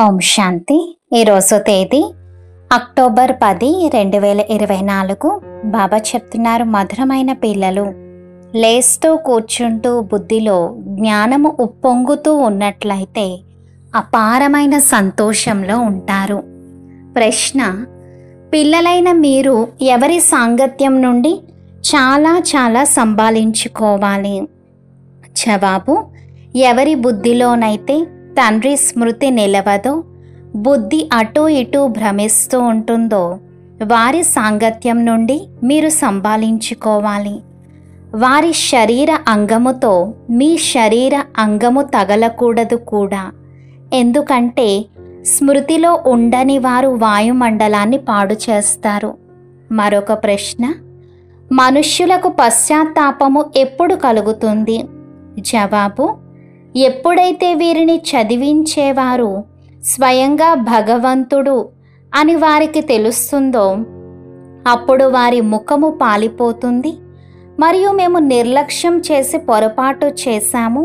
ఓం శాంతి. ఈరోజు తేదీ అక్టోబర్ 10, 2024. బాబా చెప్తున్నారు, మధురమైన పిల్లలు, లేస్తూ కూర్చుంటూ బుద్ధిలో జ్ఞానము ఉప్పొంగుతూ ఉన్నట్లయితే అపారమైన సంతోషంలో ఉంటారు. ప్రశ్న: పిల్లలైన మీరు ఎవరి సాంగత్యం నుండి చాలా సంభాళించుకోవాలి? జవాబు: ఎవరి బుద్ధిలోనైతే తండ్రి స్మృతి నిలవదో, బుద్ధి అటూ ఇటూ భ్రమిస్తూ ఉంటుందో, వారి సాంగత్యం నుండి మీరు సంభాళించుకోవాలి. వారి శరీర అంగముతో మీ శరీర అంగము తగలకూడదు కూడా. ఎందుకంటే స్మృతిలో ఉండని వారు వాయుమండలాన్ని పాడు చేస్తారు. మరొక ప్రశ్న: మనుష్యులకు పశ్చాత్తాపము ఎప్పుడు కలుగుతుంది? జవాబు: ఎప్పుడైతే వీరిని చదివించేవారు స్వయంగా భగవంతుడు అని వారికి తెలుస్తుందో, అప్పుడు వారి ముఖము పాలిపోతుంది. మరియు మేము నిర్లక్ష్యం చేసి పొరపాటు చేశాము,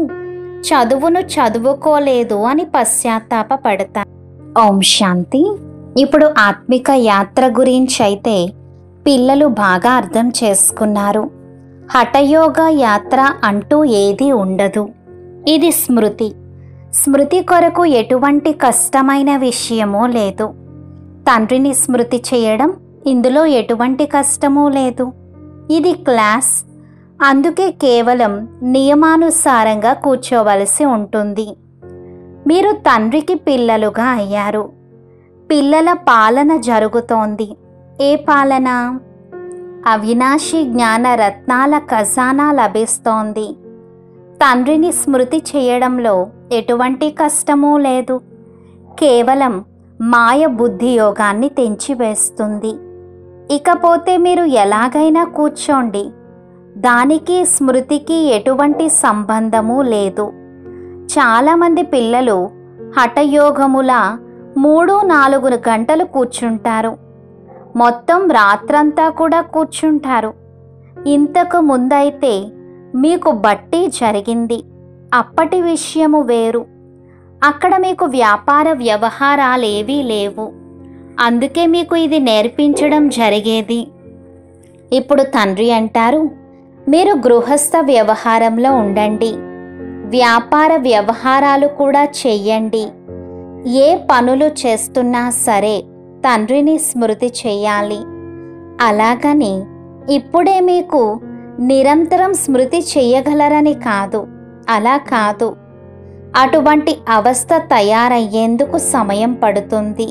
చదువును చదువుకోలేదు అని పశ్చాత్తాపపడతారు. ఓం శాంతి. ఇప్పుడు ఆత్మిక యాత్ర గురించి అయితే పిల్లలు బాగా అర్థం చేసుకున్నారు. హఠయోగ యాత్ర అంటూ ఏదీ ఉండదు. ఇది స్మృతి. స్మృతి కొరకు ఎటువంటి కష్టమైన విషయమూ లేదు. తండ్రిని స్మృతి చేయడం, ఇందులో ఎటువంటి కష్టమూ లేదు. ఇది క్లాస్. అందుకే కేవలం నియమానుసారంగా కూర్చోవలసి ఉంటుంది. మీరు తండ్రికి పిల్లలుగా అయ్యారు. పిల్లల పాలన జరుగుతోంది. ఏ పాలన? అవినాశి జ్ఞాన రత్నాల ఖజానా లభిస్తోంది. తండ్రిని స్మృతి చేయడంలో ఎటువంటి కష్టమూ లేదు. కేవలం మాయ బుద్ధి యోగాన్ని తెంచివేస్తుంది. ఇకపోతే మీరు ఎలాగైనా కూర్చోండి, దానికి స్మృతికి ఎటువంటి సంబంధము లేదు. చాలామంది పిల్లలు హఠయోగముల 3-4 గంటలు కూర్చుంటారు. మొత్తం రాత్రంతా కూడా కూర్చుంటారు. ఇంతకు ముందైతే మీకు బట్టి జరిగింది. అప్పటి విషయము వేరు. అక్కడ మీకు వ్యాపార వ్యవహారాలేవీ లేవు. అందుకే మీకు ఇది నేర్పించడం జరిగేది. ఇప్పుడు తండ్రి అంటారు, మీరు గృహస్థ వ్యవహారంలో ఉండండి, వ్యాపార వ్యవహారాలు కూడా చెయ్యండి. ఏ పనులు చేస్తున్నా సరే తండ్రిని స్మృతి చేయాలి. అలాగని ఇప్పుడే మీకు నిరంతరం స్మృతి చెయ్యగలరని కాదు. అలా కాదు. అటువంటి అవస్థ తయారయ్యేందుకు సమయం పడుతుంది.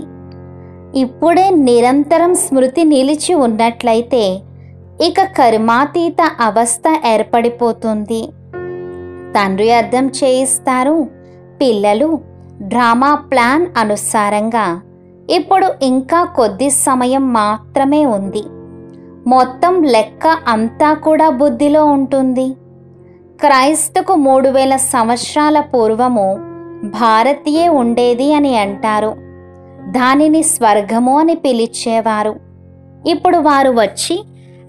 ఇప్పుడే నిరంతరం స్మృతి నిలిచి ఉన్నట్లయితే ఇక కర్మాతీత అవస్థ ఏర్పడిపోతుంది. తండ్రి అర్థం చేయిస్తారు, పిల్లలు డ్రామా ప్లాన్ అనుసారంగా ఇప్పుడు ఇంకా కొద్ది సమయం మాత్రమే ఉంది. మొత్తం లెక్క అంతా కూడా బుద్ధిలో ఉంటుంది. క్రైస్తుకు 3000 సంవత్సరాల పూర్వము భారతీయే ఉండేది అని అంటారు. దానిని స్వర్గము అని పిలిచేవారు. ఇప్పుడు వారు వచ్చి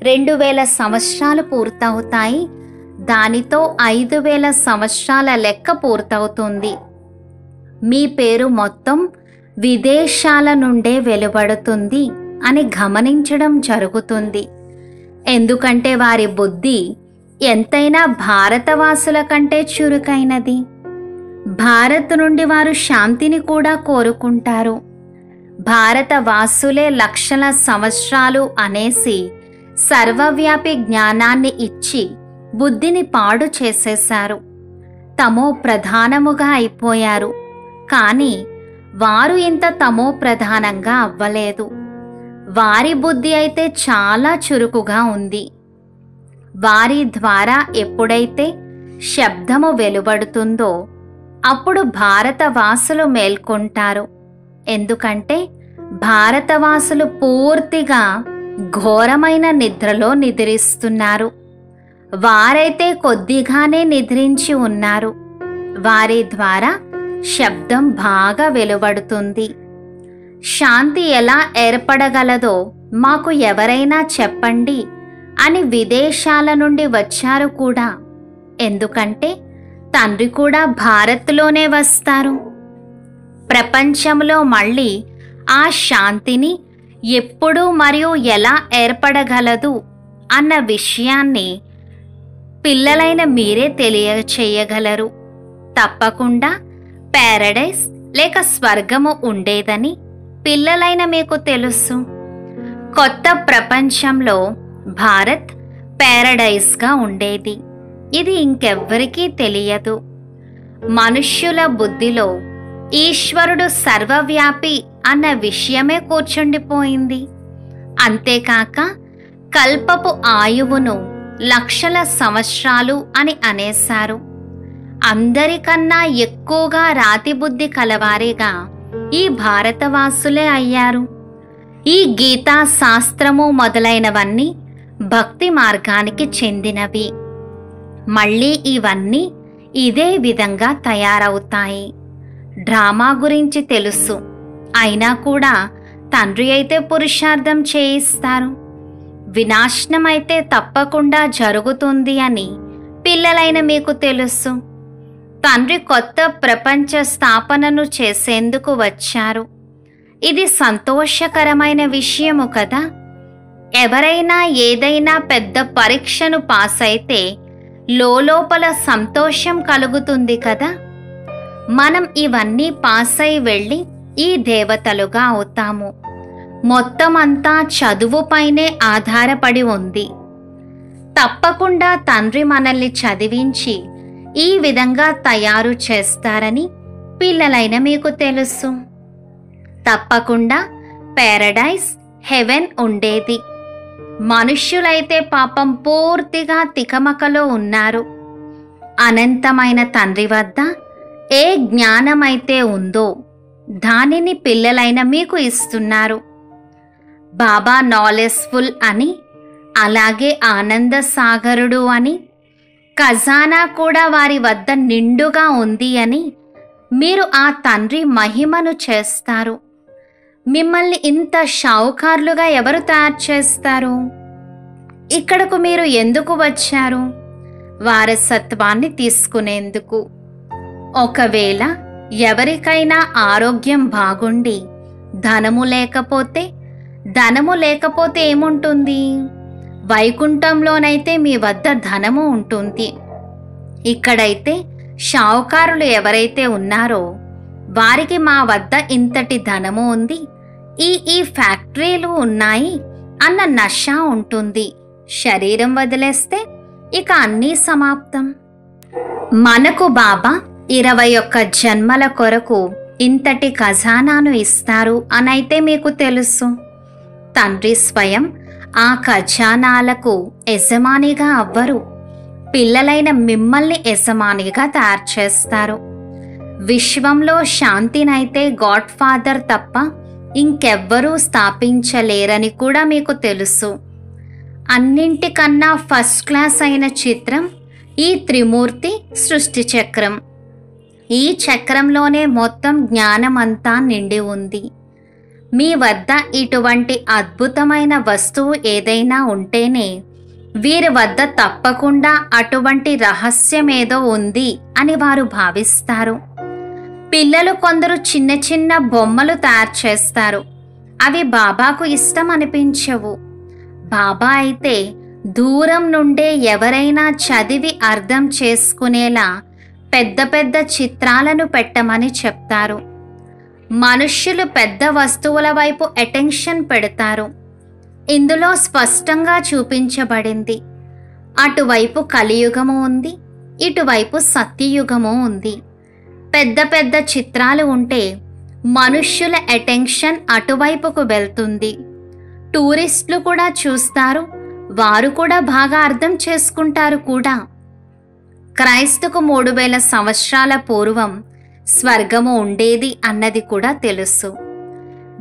2000 సంవత్సరాలు పూర్తవుతాయి. దానితో 5000 సంవత్సరాల లెక్క పూర్తవుతుంది. మీ పేరు మొత్తం విదేశాల నుండే వెలువడుతుంది అని గమనించడం జరుగుతుంది. ఎందుకంటే వారి బుద్ధి ఎంతైనా భారతవాసుల కంటే చురుకైనది. భారత్ నుండి వారు శాంతిని కూడా కోరుకుంటారు. భారతవాసులే లక్షల సంవత్సరాలు అనేసి సర్వవ్యాపి జ్ఞానాన్ని ఇచ్చి బుద్ధిని పాడు చేసేశారు. తమో ప్రధానముగా అయిపోయారు. కానీ వారు ఇంత తమో ప్రధానంగా అవ్వలేదు. వారి బుద్ధి అయితే చాలా చురుకుగా ఉంది. వారి ద్వారా ఎప్పుడైతే శబ్దము వెలువడుతుందో అప్పుడు భారతవాసులు మేల్కొంటారు. ఎందుకంటే భారతవాసులు పూర్తిగా ఘోరమైన నిద్రలో నిద్రిస్తున్నారు. వారైతే కొద్దిగానే నిద్రించి ఉన్నారు. వారి ద్వారా శబ్దం బాగా వెలువడుతుంది. శాంతి ఎలా ఏర్పడగలదో మాకు ఎవరైనా చెప్పండి అని విదేశాల నుండి వచ్చారు కూడా. ఎందుకంటే తండ్రి కూడా భారత్లోనే వస్తారు. ప్రపంచంలో మళ్ళీ ఆ శాంతిని ఎప్పుడు మరియు ఎలా ఏర్పడగలదు అన్న విషయాన్ని పిల్లలైన మీరే తెలియచేయగలరు. తప్పకుండా ప్యారడైస్ లేక స్వర్గము ఉండేదని పిల్లలైన మీకు తెలుసు. కొత్త ప్రపంచంలో భారత్ ప్యారడైస్గా ఉండేది. ఇది ఇంకెవ్వరికీ తెలియదు. మనుష్యుల బుద్ధిలో ఈశ్వరుడు సర్వవ్యాపి అన్న విషయమే కూర్చుండిపోయింది. అంతేకాక కల్పపు ఆయువును లక్షల సంవత్సరాలు అని అనేశారు. అందరికన్నా ఎక్కువగా రాతి బుద్ధి కలవారిగా ఈ భారతవాసులే అయ్యారు. ఈ గీతా శాస్త్రము మొదలైనవన్నీ భక్తి మార్గానికి చెందినవి. మళ్ళీ ఇవన్నీ ఇదే విధంగా తయారవుతాయి. డ్రామా గురించి తెలుసు, అయినా కూడా తండ్రి అయితే పురుషార్థం చేయిస్తారు. వినాశనమైతే తప్పకుండా జరుగుతుంది అని పిల్లలైన మీకు తెలుసు. తండ్రి కొత్త ప్రపంచ స్థాపనను చేసేందుకు వచ్చారు. ఇది సంతోషకరమైన విషయము కదా. ఎవరైనా ఏదైనా పెద్ద పరీక్షను పాస్ అయితే లోపల సంతోషం కలుగుతుంది కదా. మనం ఇవన్నీ పాస్ అయి వెళ్ళి ఈ దేవతలుగా అవుతాము. మొత్తం అంతా చదువుపైనే ఆధారపడి ఉంది. తప్పకుండా తండ్రి మనల్ని చదివించి ఈ విధంగా తయారు చేస్తారని పిల్లలైన మీకు తెలుసు. తప్పకుండా ప్యారడైస్, హెవెన్ ఉండేది. మనుష్యులైతే పాపం పూర్తిగా తికమకలో ఉన్నారు. అనంతమైన తండ్రి వద్ద ఏ జ్ఞానమైతే ఉందో దానిని పిల్లలైన మీకు ఇస్తున్నారు. బాబా నాలెడ్జ్ఫుల్ అని, అలాగే ఆనంద సాగరుడు అని, ఖజానా కూడా వారి వద్ద నిండుగా ఉంది అని మీరు ఆ తండ్రి మహిమను చేస్తారు. మిమ్మల్ని ఇంత షావుకారులుగా ఎవరు తయారు చేస్తారు? ఇక్కడకు మీరు ఎందుకు వచ్చారు? వారసత్వాన్ని తీసుకునేందుకు. ఒకవేళ ఎవరికైనా ఆరోగ్యం బాగుండి ధనము లేకపోతే ఏముంటుంది? వైకుంఠంలోనైతే మీ వద్ద ధనము ఉంటుంది. ఇక్కడైతే షావుకారులు ఎవరైతే ఉన్నారో వారికి మా వద్ద ఇంతటి ధనము ఉంది, ఈ ఫ్యాక్టరీలు ఉన్నాయి అన్న నష ఉంటుంది. శరీరం వదిలేస్తే ఇక అన్నీ సమాప్తం. మనకు బాబా 21 జన్మల కొరకు ఇంతటి ఖజానాను ఇస్తారు అనైతే మీకు తెలుసు. తండ్రి స్వయం ఆ ఖజానాలకు యజమానిగా అవ్వరు. పిల్లలైన మిమ్మల్ని యజమానిగా తయారు చేస్తారు. విశ్వంలో శాంతినైతే గాడ్ ఫాదర్ తప్ప ఇంకెవ్వరూ స్థాపించలేరని కూడా మీకు తెలుసు. అన్నింటికన్నా ఫస్ట్ క్లాస్ అయిన చిత్రం ఈ త్రిమూర్తి సృష్టి చక్రం. ఈ చక్రంలోనే మొత్తం జ్ఞానమంతా నిండి ఉంది. మీ వద్ద ఇటువంటి అద్భుతమైన వస్తువు ఏదైనా ఉంటేనే వీరి వద్ద తప్పకుండా అటువంటి రహస్యమేదో ఉంది అని వారు భావిస్తారు. పిల్లలు కొందరు చిన్న చిన్న బొమ్మలు తయారు చేస్తారు. అవి బాబాకు ఇష్టం అనిపించవు. బాబా అయితే దూరం నుండే ఎవరైనా చదివి అర్థం చేసుకునేలా పెద్ద పెద్ద చిత్రాలను పెట్టమని చెప్తారు. మనుష్యులు పెద్ద వస్తువుల వైపు అటెన్షన్ పెడతారు. ఇందులో స్పష్టంగా చూపించబడింది. అటువైపు కలియుగము ఉంది, ఇటువైపు సత్యయుగము ఉంది. పెద్ద పెద్ద చిత్రాలు ఉంటే మనుష్యుల అటెన్షన్ అటువైపుకు వెళ్తుంది. టూరిస్టులు కూడా చూస్తారు, వారు కూడా బాగా అర్థం చేసుకుంటారు కూడా. క్రైస్తుకు 3000 సంవత్సరాల పూర్వం స్వర్గము ఉండేది అన్నది కూడా తెలుసు.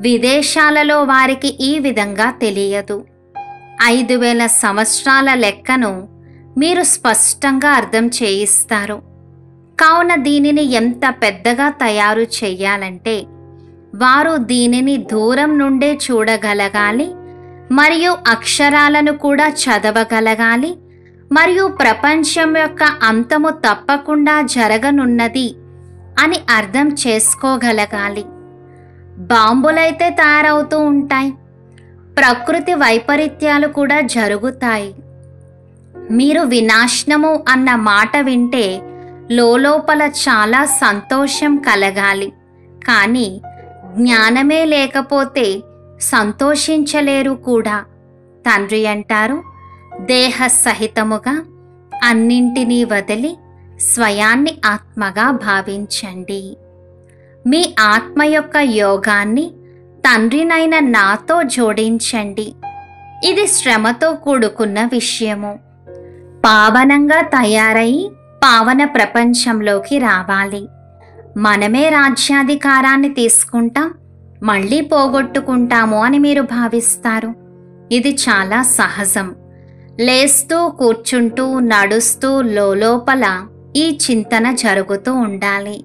విదేశాలలో వారికి ఈ విధంగా తెలియదు. 5000 సంవత్సరాల లెక్కను మీరు స్పష్టంగా అర్థం చేయిస్తారు. కావున దీనిని ఎంత పెద్దగా తయారు చెయ్యాలంటే వారు దీనిని దూరం నుండే చూడగలగాలి, మరియు అక్షరాలను కూడా చదవగలగాలి, మరియు ప్రపంచం యొక్క అంతము తప్పకుండా జరగనున్నది అని అర్థం చేసుకోగలగాలి. బాంబులైతే తయారవుతూ ఉంటాయి, ప్రకృతి వైపరీత్యాలు కూడా జరుగుతాయి. మీరు వినాశనము అన్న మాట వింటే లోపల చాలా సంతోషం కలగాలి. కానీ జ్ఞానమే లేకపోతే సంతోషించలేరు కూడా. తండ్రి అంటారు, దేహ సహితముగా అన్నింటినీ వదిలి స్వయాన్ని ఆత్మగా భావించండి. మీ ఆత్మ యొక్క యోగాన్ని తండ్రినైన నాతో జోడించండి. ఇది శ్రమతో కూడుకున్న విషయము. పావనంగా తయారై పావన ప్రపంచంలోకి రావాలి. మనమే రాజ్యాధికారాన్ని తీసుకుంటాం, మళ్ళీ పోగొట్టుకుంటాము అని మీరు భావిస్తారు. ఇది చాలా సహజం. లేస్తూ కూర్చుంటూ నడుస్తూ లోపల ఈ చింతన జరుగుతూ ఉండాలి.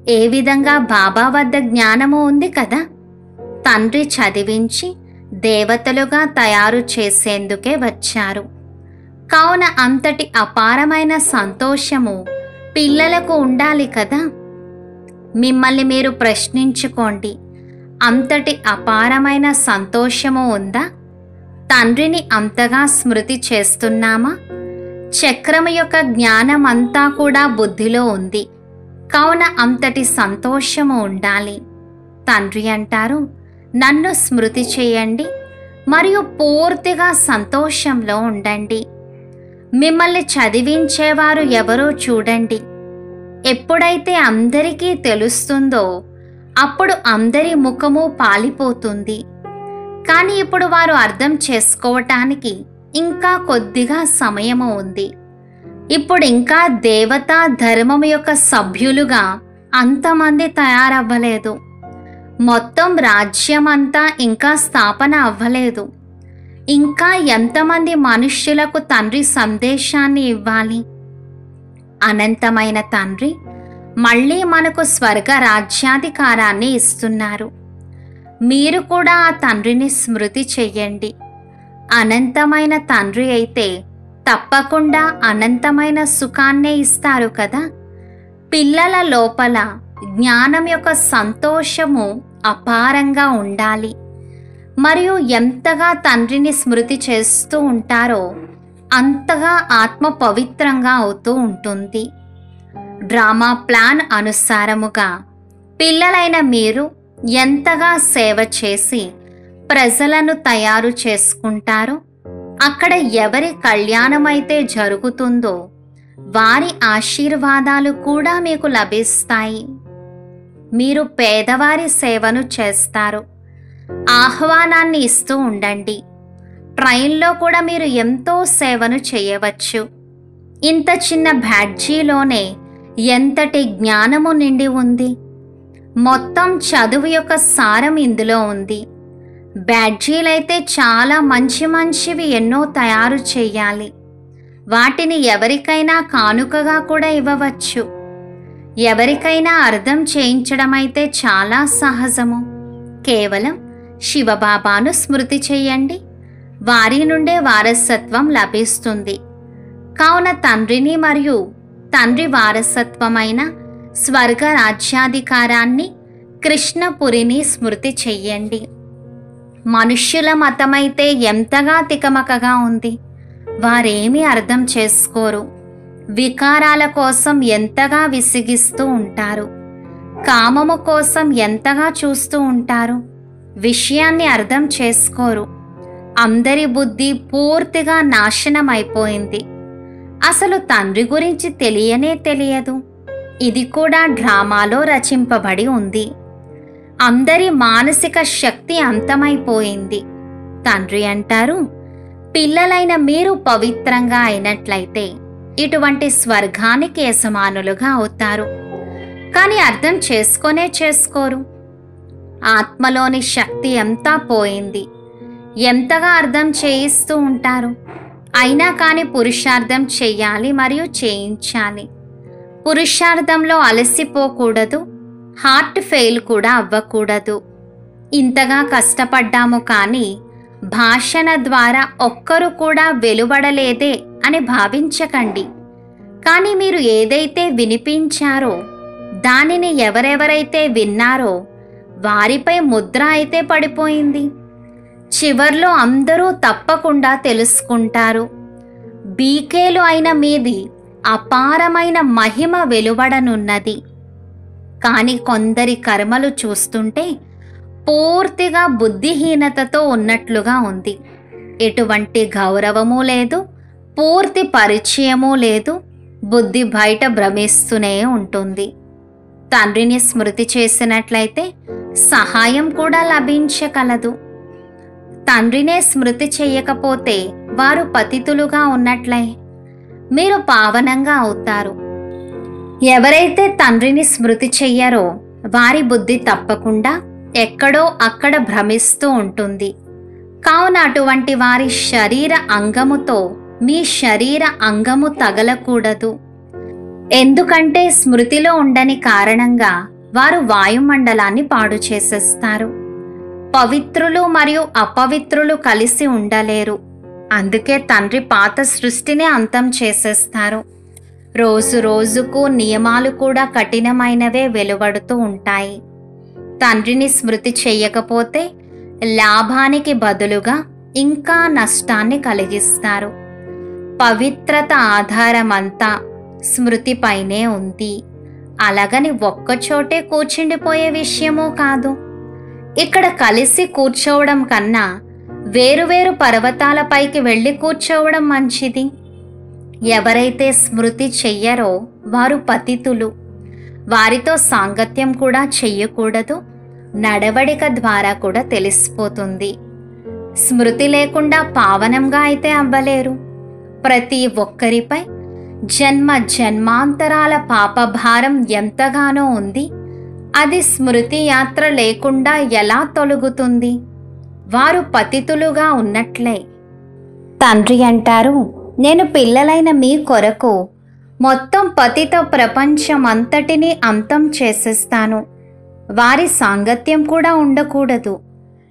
ఏ విధంగా బాబా వద్ద జ్ఞానము ఉంది కదా, తండ్రి చదివించి దేవతలుగా తయారు చేసేందుకే వచ్చారు. కావున అంతటి అపారమైన సంతోషము పిల్లలకు ఉండాలి కదా. మిమ్మల్ని మీరు ప్రశ్నించుకోండి, అంతటి అపారమైన సంతోషము ఉందా? తండ్రిని అంతగా స్మృతి చేస్తున్నామా? చక్రము యొక్క జ్ఞానం అంతా కూడా బుద్ధిలో ఉంది. కావున అంతటి సంతోషము ఉండాలి. తండ్రి అంటారు, నన్ను స్మృతి చేయండి మరియు పూర్తిగా సంతోషంలో ఉండండి. మిమ్మల్ని చదివించేవారు ఎవరో చూడండి. ఎప్పుడైతే అందరికీ తెలుస్తుందో అప్పుడు అందరి ముఖము పాలిపోతుంది. కానీ ఇప్పుడు వారు అర్థం చేసుకోవటానికి ఇంకా కొద్దిగా సమయము ఉంది. ఇప్పుడు ఇంకా దేవతా ధర్మం యొక్క సభ్యులుగా అంతమంది తయారవ్వలేదు. మొత్తం రాజ్యం అంతా ఇంకా స్థాపన అవ్వలేదు. ఇంకా ఎంతమంది మనుష్యులకు తండ్రి సందేశాన్ని ఇవ్వాలి? అనంతమైన తండ్రి మళ్ళీ మనకు స్వర్గ రాజ్యాధికారాన్ని ఇస్తున్నారు. మీరు కూడా ఆ తండ్రిని స్మృతి చెయ్యండి. అనంతమైన తండ్రి అయితే తప్పకుండా అనంతమైన సుఖాన్నే ఇస్తారు కదా. పిల్లల లోపల జ్ఞానం యొక్క సంతోషము అపారంగా ఉండాలి. మరియు ఎంతగా తండ్రిని స్మృతి చేస్తూ ఉంటారో అంతగా ఆత్మ పవిత్రంగా అవుతూ ఉంటుంది. డ్రామా ప్లాన్ అనుసారముగా పిల్లలైన మీరు ఎంతగా సేవ చేసి ప్రజలను తయారు చేసుకుంటారో అక్కడ ఎవరి కళ్యాణమైతే జరుగుతుందో వారి ఆశీర్వాదాలు కూడా మీకు లభిస్తాయి. మీరు పేదవారి సేవను చేస్తారు. ఆహ్వానాన్ని ఇస్తూ ఉండండి. ట్రైన్లో కూడా మీరు ఎంతో సేవను చేయవచ్చు. ఇంత చిన్న బ్యాడ్జీలోనే ఎంతటి జ్ఞానము నిండి ఉంది. మొత్తం చదువు యొక్క సారం ఇందులో ఉంది. బ్యాడ్జీలైతే చాలా మంచి మంచివి ఎన్నో తయారు చేయాలి. వాటిని ఎవరికైనా కానుకగా కూడా ఇవ్వవచ్చు. ఎవరికైనా అర్థం చేయించడం అయితే చాలా సహజము. కేవలం శివబాబాను స్మృతి చేయండి, వారి నుండే వారసత్వం లభిస్తుంది. కావున తండ్రిని మరియు తండ్రి వారసత్వమైన స్వర్గ రాజ్యాధికారాన్ని కృష్ణపురిని స్మృతి చెయ్యండి. మనుష్యుల మతమైతే ఎంతగా తికమకగా ఉంది. వారేమీ అర్థం చేసుకోరు. వికారాల కోసం ఎంతగా విసిగిస్తూ ఉంటారు. కామము కోసం ఎంతగా చూస్తూ ఉంటారు. విషయాన్ని అర్థం చేసుకోరు. అందరి బుద్ధి పూర్తిగా నాశనమైపోయింది. అసలు తండ్రి గురించి తెలియనే తెలియదు. ఇది కూడా డ్రామాలో రచింపబడి ఉంది. అందరి మానసిక శక్తి అంతమైపోయింది. తండ్రి అంటారు, పిల్లలైన మీరు పవిత్రంగా అయినట్లయితే ఇటువంటి స్వర్గానికి యజమానులుగా అవుతారు. కానీ అర్థం చేసుకోరు. ఆత్మలోని శక్తి అంతా పోయింది. ఎంతగా అర్థం చేయిస్తూ ఉంటారు. అయినా కానీ పురుషార్థం చెయ్యాలి మరియు చేయించాలి. పురుషార్థంలో అలసిపోకూడదు. హార్ట్ ఫెయిల్ కూడా అవ్వకూడదు. ఇంతగా కష్టపడ్డాము కానీ భాషణ ద్వారా ఒక్కరు కూడా వెలువడలేదే అని భావించకండి. కానీ మీరు ఏదైతే వినిపించారో దానిని ఎవరెవరైతే విన్నారో వారిపై ముద్ర అయితే పడిపోయింది. చివర్లో అందరూ తప్పకుండా తెలుసుకుంటారు. బీకేలు అయిన మీది అపారమైన మహిమ వెలువడనున్నది. కానీ కొందరి కర్మలు చూస్తుంటే పూర్తిగా బుద్ధిహీనతతో ఉన్నట్లుగా ఉంది. ఎటువంటి గౌరవము లేదు, పూర్తి పరిచయము లేదు. బుద్ధి బయట భ్రమిస్తూనే ఉంటుంది. తండ్రిని స్మృతి చేసినట్లయితే సహాయం కూడా లభించగలదు. తండ్రినే స్మృతి చేయకపోతే వారు పతితులుగా ఉన్నట్లే. మీరు పావనంగా అవుతారు. ఎవరైతే తండ్రిని స్మృతి చెయ్యరో వారి బుద్ధి తప్పకుండా ఎక్కడో అక్కడ భ్రమిస్తూ ఉంటుంది. కావున అటువంటి వారి శరీర అంగముతో మీ శరీర అంగము తగలకూడదు. ఎందుకంటే స్మృతిలో ఉండని కారణంగా వారు వాయుమండలాన్ని పాడు చేసేస్తారు. పవిత్రులు మరియు అపవిత్రులు కలిసి ఉండలేరు. అందుకే తండ్రి పాత సృష్టిని అంతం చేసేస్తారు. రోజు రోజుకు నియమాలు కూడా కఠినమైనవే వెలువడుతూ ఉంటాయి. తండ్రిని స్మృతి చెయ్యకపోతే లాభానికి బదులుగా ఇంకా నష్టాన్ని కలిగిస్తారు. పవిత్రత ఆధారమంతా స్మృతిపైనే ఉంది. అలాగని ఒక్కచోటే కూర్చుండిపోయే విషయమూ కాదు. ఇక్కడ కలిసి కూర్చోవడం కన్నా వేరువేరు పర్వతాలపైకి వెళ్ళి కూర్చోవడం మంచిది. ఎవరైతే స్మృతి చెయ్యరో వారు పతితులు. వారితో సాంగత్యం కూడా చెయ్యకూడదు. నడవడిక ద్వారా కూడా తెలిసిపోతుంది. స్మృతి లేకుండా పావనంగా అయితే అవ్వలేరు. ప్రతి ఒక్కరిపై జన్మ జన్మాంతరాల పాపభారం ఎంతగానో ఉంది. అది స్మృతి యాత్ర లేకుండా ఎలా తొలగుతుంది? వారు పతితులుగా ఉన్నట్లే. తండ్రి అంటారు, నేను పిల్లలైన మీ కొరకు మొత్తం పతిత ప్రపంచమంతటినీ అంతం చేసేస్తాను. వారి సాంగత్యం కూడా ఉండకూడదు.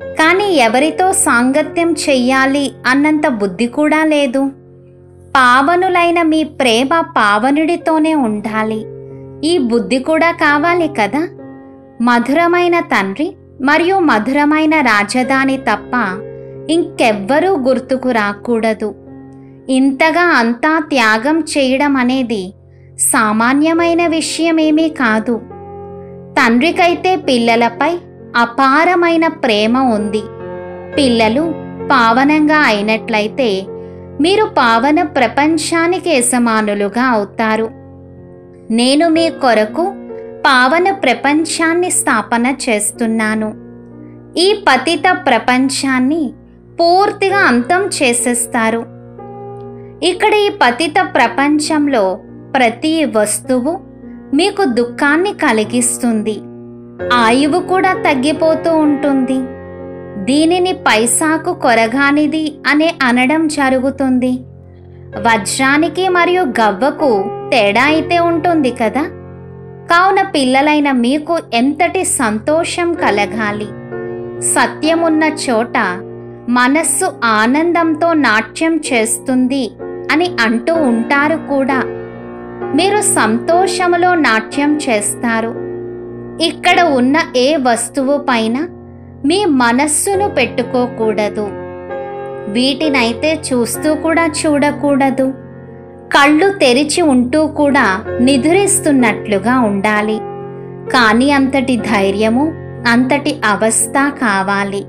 కానీ ఎవరితో సాంగత్యం చెయ్యాలి అన్నంత బుద్ధి కూడా లేదు. పావనులైన మీ ప్రేమ పావనుడితోనే ఉండాలి. ఈ బుద్ధి కూడా కావాలి కదా. మధురమైన తండ్రి మరియు మధురమైన రాజధాని తప్ప ఇంకెవ్వరూ గుర్తుకు రాకూడదు. ఇంతగా అంతా త్యాగం చేయడం అనేది సామాన్యమైన విషయమేమీ కాదు. తండ్రికైతే పిల్లలపై అపారమైన ప్రేమ ఉంది. పిల్లలు పావనంగా అయినట్లయితే మీరు పావన ప్రపంచానికి యజమానులుగా అవుతారు. నేను మీ కొరకు పావన ప్రపంచాన్ని స్థాపన చేస్తున్నాను. ఈ పతిత ప్రపంచాన్ని పూర్తిగా అంతం చేసేస్తారు. ఇక్కడ ఈ పతిత ప్రపంచంలో ప్రతి వస్తువు మీకు దుఃఖాన్ని కలిగిస్తుంది. ఆయువు కూడా తగ్గిపోతూ ఉంటుంది. దీనిని పైసాకు కొరగానిది అనే అనడం జరుగుతుంది. వజ్రానికి మరియు గవ్వకు తేడా అయితే ఉంటుంది కదా. కావున పిల్లలైన మీకు ఎంతటి సంతోషం కలగాలి. సత్యమున్న చోట మనస్సు ఆనందంతో నాట్యం చేస్తుంది అని అంటూ ఉంటారు కూడా. మీరు సంతోషములో నాట్యం చేస్తారు. ఇక్కడ ఉన్న ఏ వస్తువు పైన మీ మనస్సును పెట్టుకోకూడదు. వీటినైతే చూస్తూ కూడా చూడకూడదు. కళ్ళు తెరిచి ఉంటూ కూడా నిద్రిస్తున్నట్లుగా ఉండాలి. కానీ అంతటి ధైర్యము, అంతటి అవస్థ కావాలి.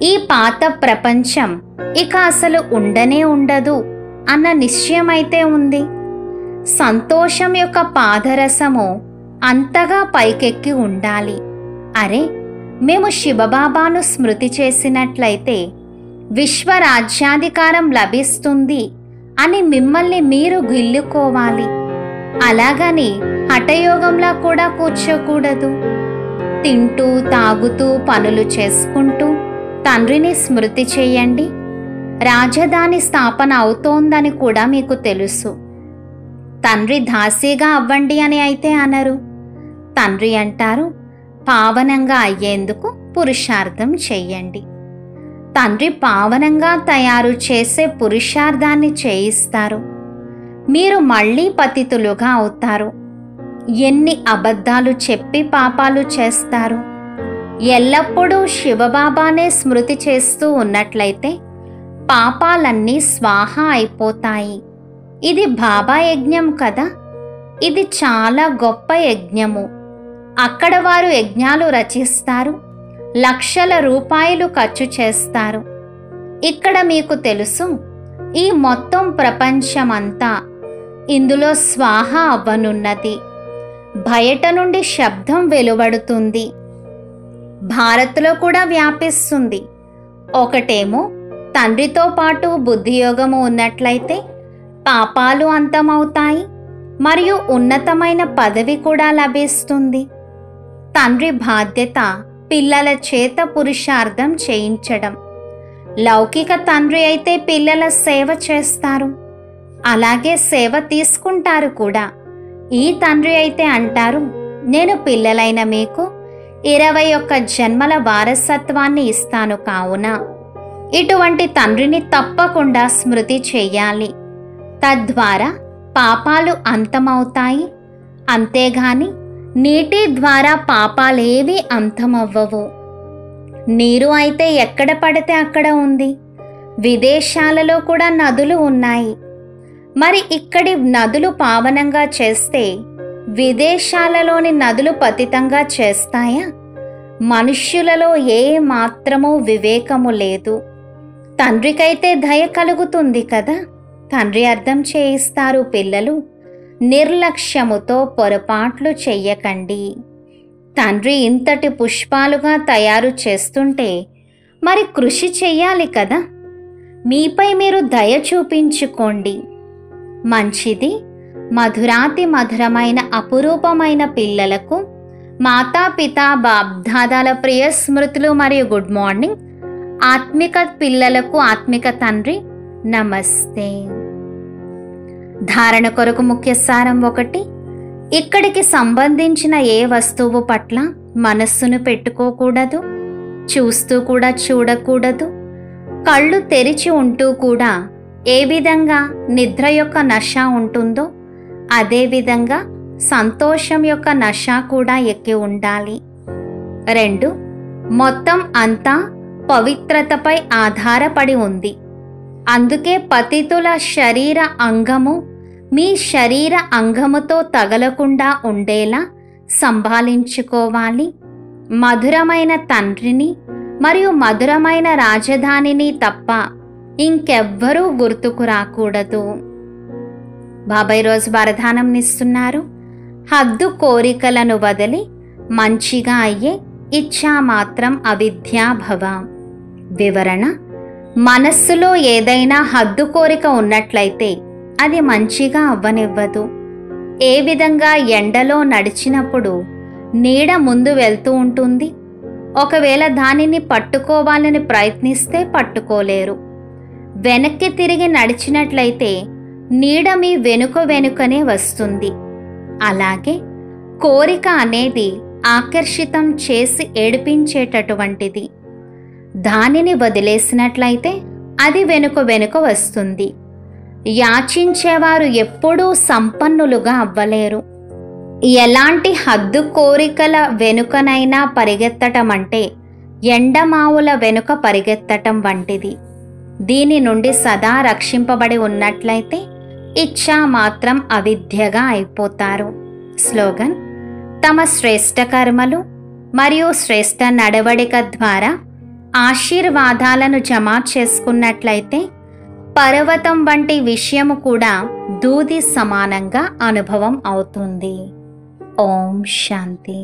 ఈ పాత ప్రపంచం ఇక అసలు ఉండనే ఉండదు అన్న నిశ్చయమైతే ఉంది. సంతోషం యొక్క పాదరసము అంతగా పైకెక్కి ఉండాలి. అరే, మేము శివబాబాను స్మృతి చేసినట్లయితే విశ్వరాజ్యాధికారం లభిస్తుంది అని మిమ్మల్ని మీరు గిల్లుకోవాలి. అలాగని హఠయోగంలా కూడా కూర్చోకూడదు. తింటూ తాగుతూ పనులు చేసుకుంటూ తండ్రిని స్మృతి చేయండి. రాజధాని స్థాపన అవుతోందని కూడా మీకు తెలుసు. తండ్రి దాసీగా అవ్వండి అని అయితే అనరు. తండ్రి అంటారు, పావనంగా అయ్యేందుకు పురుషార్థం చెయ్యండి. తండ్రి పావనంగా తయారు చేసే పురుషార్థాన్ని చేయిస్తారు. మీరు మళ్ళీ పతితులుగా అవుతారు. ఎన్ని అబద్ధాలు చెప్పి పాపాలు చేస్తారు. ఎల్లప్పుడూ శివబాబానే స్మృతి చేస్తూ ఉన్నట్లయితే పాపాలన్నీ స్వాహా అయిపోతాయి. ఇది బాబా యజ్ఞం కదా. ఇది చాలా గొప్ప యజ్ఞము. అక్కడ వారు యజ్ఞాలు రచిస్తారు, లక్షల రూపాయలు ఖర్చు చేస్తారు. ఇక్కడ మీకు తెలుసు, ఈ మొత్తం ప్రపంచమంతా ఇందులో స్వాహ అవ్వనున్నది. బయట నుండి శబ్దం వెలువడుతుంది, భారత్లో కూడా వ్యాపిస్తుంది. ఒకటేమో తండ్రితో పాటు బుద్ధియోగము ఉన్నట్లయితే పాపాలు అంతమవుతాయి మరియు ఉన్నతమైన పదవి కూడా లభిస్తుంది. తండ్రి బాధ్యత పిల్లల చేత పురుషార్థం చేయించడం. లౌకిక తండ్రి అయితే పిల్లల సేవ చేస్తారు, అలాగే సేవ తీసుకుంటారు కూడా. ఈ తండ్రి అయితే అంటారు, నేను పిల్లలైన మీకు 21 జన్మల వారసత్వాన్ని ఇస్తాను కావున ఇటువంటి తండ్రిని తప్పకుండా స్మృతి చెయ్యాలి. తద్వారా పాపాలు అంతమవుతాయి. అంతేగాని నీటి ద్వారా పాపాలేవి అంతమవ్వవు. నీరు అయితే ఎక్కడ పడితే అక్కడ ఉంది. విదేశాలలో కూడా నదులు ఉన్నాయి. మరి ఇక్కడి నదులు పావనంగా చేస్తే విదేశాలలోని నదులు పతితంగా చేస్తాయా? మనుష్యులలో ఏ మాత్రమూ వివేకము లేదు. తండ్రికైతే దయ కలుగుతుంది కదా. తండ్రి అర్థం చేయిస్తారు, పిల్లలు నిర్లక్ష్యముతో పొరపాట్లు చెయ్యకండి. తండ్రి ఇంతటి పుష్పాలుగా తయారు చేస్తుంటే మరి కృషి చెయ్యాలి కదా. మీపై మీరు దయ చూపించుకోండి. మంచిది. మధురాతి మధురమైన అపురూపమైన పిల్లలకు మాతాపితా బాబ్దాదాల ప్రియ స్మృతులు మరియు గుడ్ మార్నింగ్. ఆత్మిక పిల్లలకు ఆత్మిక తండ్రి నమస్తే. ధారణ కొరకు ముఖ్య సారం 1. ఇక్కడికి సంబంధించిన ఏ వస్తువు పట్ల మనస్సును పెట్టుకోకూడదు. చూస్తూ కూడా చూడకూడదు. కళ్ళు తెరిచి ఉంటూ కూడా ఏ విధంగా నిద్ర యొక్క నష ఉంటుందో అదేవిధంగా సంతోషం యొక్క నష కూడా ఎక్కి ఉండాలి. 2. మొత్తం అంతా పవిత్రతపై ఆధారపడి ఉంది. అందుకే పతితుల శరీర అంగము మీ శరీర అంగముతో తగలకుండా ఉండేలా సంభాళించుకోవాలి. మధురమైన తండ్రిని మరియు మధురమైన రాజధానిని తప్ప ఇంకెవ్వరూ గుర్తుకు రాకూడదు. బాబాయ్ రోజు వరదానం ఇస్తున్నారు. హద్దు కోరికలను వదిలి మంచిగా అయ్యే ఇచ్ఛా మాత్రం అవిద్యాభవ. వివరణ: మనస్సులో ఏదైనా హద్దు కోరిక ఉన్నట్లయితే అది మంచిగా అవ్వనివ్వదు. ఏ విధంగా ఎండలో నడిచినప్పుడు నీడ ముందు వెళ్తూ ఉంటుంది. ఒకవేళ దానిని పట్టుకోవాలని ప్రయత్నిస్తే పట్టుకోలేరు. వెనక్కి తిరిగి నడిచినట్లయితే నీడ మీ వెనుకనే వస్తుంది. అలాగే కోరిక అనేది ఆకర్షితం చేసి ఏడిపించేటటువంటిది. దానిని వదిలేసినట్లయితే అది వెనుక వస్తుంది. యాచించేవారు ఎప్పుడూ సంపన్నులుగా అవ్వలేరు. ఎలాంటి హద్దు కోరికల వెనుకనైనా పరిగెత్తటం అంటే ఎండమావుల వెనుక పరిగెత్తటం వంటిది. దీని నుండి సదా రక్షింపబడి ఉన్నట్లయితే ఇచ్ఛా మాత్రం అవిద్యగా అయిపోతారు. స్లోగన్: తమ శ్రేష్ఠ కర్మలు మరియు శ్రేష్ఠ నడవడిక ద్వారా ఆశీర్వాదాలను జమ చేసుకున్నట్లయితే పర్వతం వంటి విషయము కూడా దూది సమానంగా అనుభవం అవుతుంది. ఓం శాంతి.